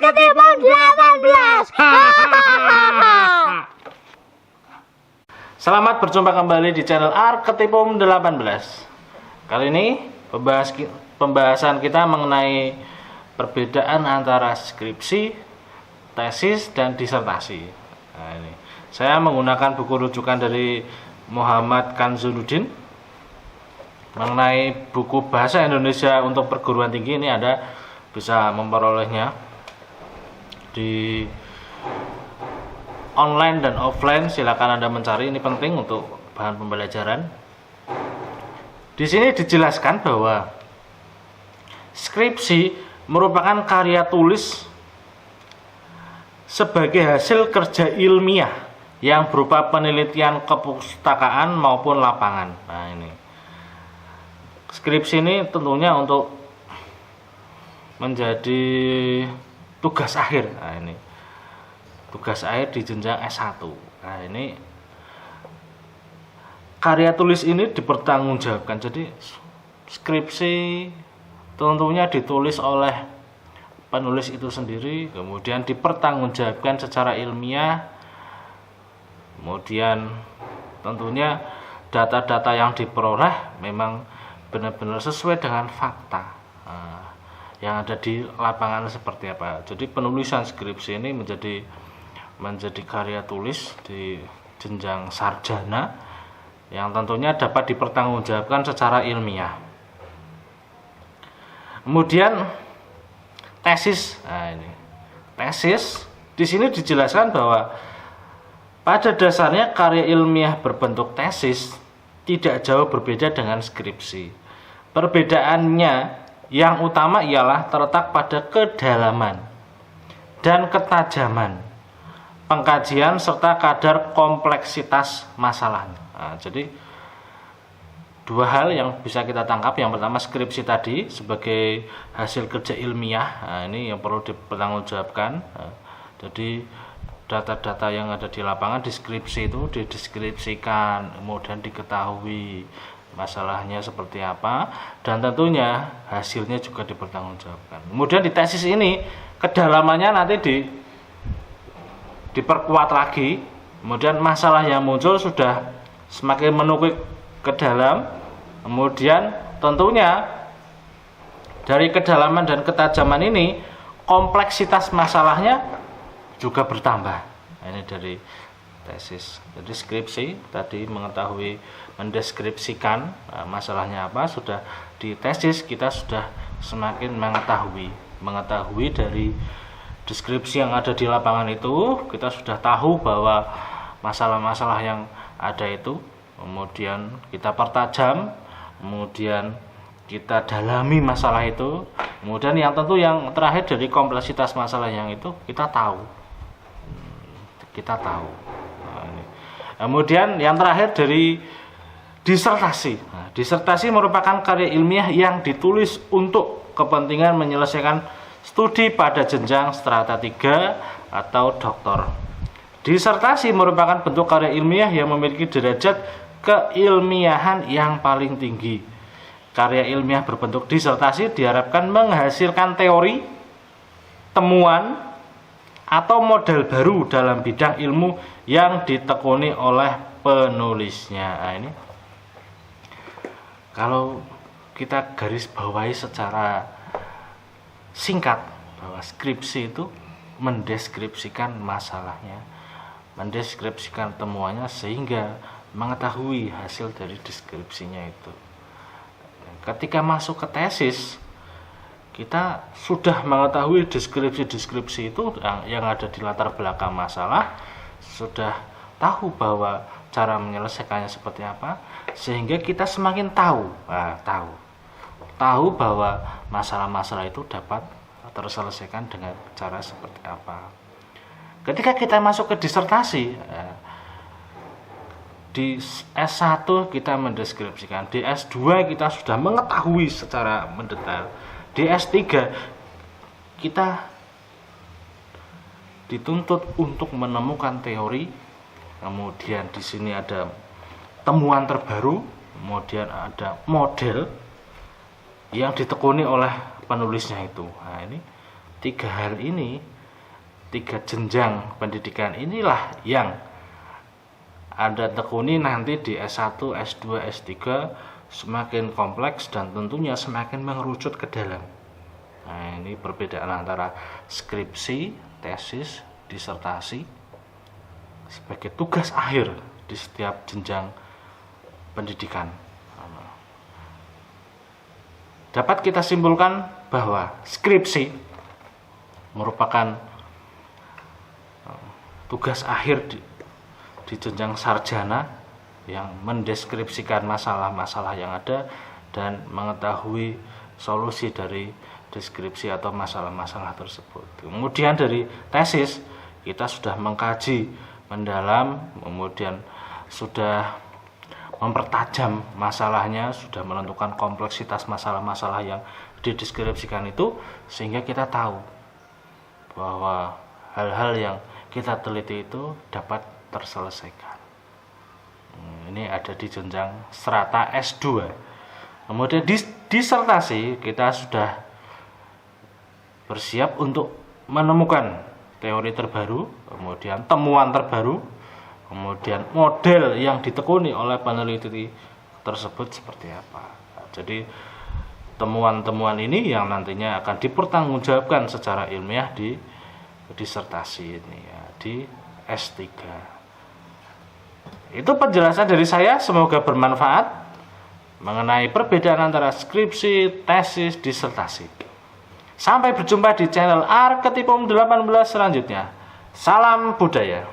Arketimun 18. Selamat berjumpa kembali di channel Arketimun 18. Kali ini pembahasan kita mengenai perbedaan antara skripsi, tesis, dan disertasi. Nah, ini saya menggunakan buku rujukan dari Muhammad Kanzunuddin mengenai buku bahasa Indonesia untuk perguruan tinggi. Ini Anda bisa memperolehnya di online dan offline, silakan Anda mencari. Ini penting untuk bahan pembelajaran. Di sini dijelaskan bahwa skripsi merupakan karya tulis sebagai hasil kerja ilmiah yang berupa penelitian kepustakaan maupun lapangan. Nah, ini skripsi ini tentunya untuk menjadi tugas akhir. Nah, ini tugas akhir di jenjang S1. Nah, ini karya tulis ini dipertanggungjawabkan. Jadi skripsi tentunya ditulis oleh penulis itu sendiri, kemudian dipertanggungjawabkan secara ilmiah. Kemudian tentunya data-data yang diperoleh memang benar-benar sesuai dengan fakta yang ada di lapangan seperti apa. Jadi penulisan skripsi ini menjadi karya tulis di jenjang sarjana yang tentunya dapat dipertanggungjawabkan secara ilmiah. Kemudian tesis. Nah, ini tesis di sini dijelaskan bahwa pada dasarnya karya ilmiah berbentuk tesis tidak jauh berbeda dengan skripsi. Perbedaannya yang utama ialah terletak pada kedalaman dan ketajaman pengkajian serta kadar kompleksitas masalahnya. Nah, jadi dua hal yang bisa kita tangkap. Yang pertama, skripsi tadi sebagai hasil kerja ilmiah. Nah, ini yang perlu dipertanggungjawabkan. Nah, jadi data-data yang ada di lapangan di skripsi itu dideskripsikan, kemudian diketahui masalahnya seperti apa, dan tentunya hasilnya juga dipertanggungjawabkan. Kemudian di tesis ini kedalamannya nanti diperkuat lagi, kemudian masalah yang muncul sudah semakin menukik ke dalam, kemudian tentunya dari kedalaman dan ketajaman ini kompleksitas masalahnya juga bertambah. Nah, ini dari tesis. Jadi skripsi tadi mengetahui, mendeskripsikan masalahnya apa, sudah di tesis kita sudah semakin mengetahui dari deskripsi yang ada di lapangan itu, kita sudah tahu bahwa masalah-masalah yang ada itu, kemudian kita pertajam, kemudian kita dalami masalah itu, kemudian yang tentu yang terakhir dari kompleksitas masalah yang itu kita tahu. Nah, ini. Kemudian yang terakhir dari disertasi. Nah, disertasi merupakan karya ilmiah yang ditulis untuk kepentingan menyelesaikan studi pada jenjang strata 3 atau doktor. Disertasi merupakan bentuk karya ilmiah yang memiliki derajat keilmiahan yang paling tinggi. Karya ilmiah berbentuk disertasi diharapkan menghasilkan teori, temuan, atau model baru dalam bidang ilmu yang ditekuni oleh penulisnya. Nah, ini kalau kita garis bawahi secara singkat bahwa skripsi itu mendeskripsikan masalahnya, mendeskripsikan temuannya sehingga mengetahui hasil dari deskripsinya itu. Ketika masuk ke tesis, kita sudah mengetahui deskripsi-deskripsi itu yang ada di latar belakang masalah, sudah tahu bahwa cara menyelesaikannya seperti apa, sehingga kita semakin tahu bahwa masalah-masalah itu dapat terselesaikan dengan cara seperti apa. Ketika kita masuk ke disertasi, di S1 kita mendeskripsikan, di S2 kita sudah mengetahui secara mendetail, di S3 kita dituntut untuk menemukan teori, kemudian di sini ada temuan terbaru, kemudian ada model yang ditekuni oleh penulisnya itu. Nah, ini 3 hal ini, 3 jenjang pendidikan inilah yang Anda tekuni nanti di S1, S2, S3 semakin kompleks dan tentunya semakin mengerucut ke dalam. Nah, ini perbedaan antara skripsi, tesis, disertasi sebagai tugas akhir di setiap jenjang pendidikan. Dapat kita simpulkan bahwa skripsi merupakan tugas akhir di jenjang sarjana yang mendeskripsikan masalah-masalah yang ada dan mengetahui solusi dari deskripsi atau masalah-masalah tersebut. Kemudian dari tesis kita sudah mengkaji mendalam, kemudian sudah mempertajam masalahnya, sudah menentukan kompleksitas masalah-masalah yang dideskripsikan itu, sehingga kita tahu bahwa hal-hal yang kita teliti itu dapat terselesaikan. Ini ada di jenjang strata S2. Kemudian di disertasi kita sudah bersiap untuk menemukan teori terbaru, kemudian temuan terbaru, kemudian model yang ditekuni oleh peneliti tersebut seperti apa. Jadi temuan-temuan ini yang nantinya akan dipertanggungjawabkan secara ilmiah di disertasi ini ya, di S3. Itu penjelasan dari saya, semoga bermanfaat mengenai perbedaan antara skripsi, tesis, disertasi. Sampai berjumpa di channel Arketipum 18 selanjutnya. Salam budaya.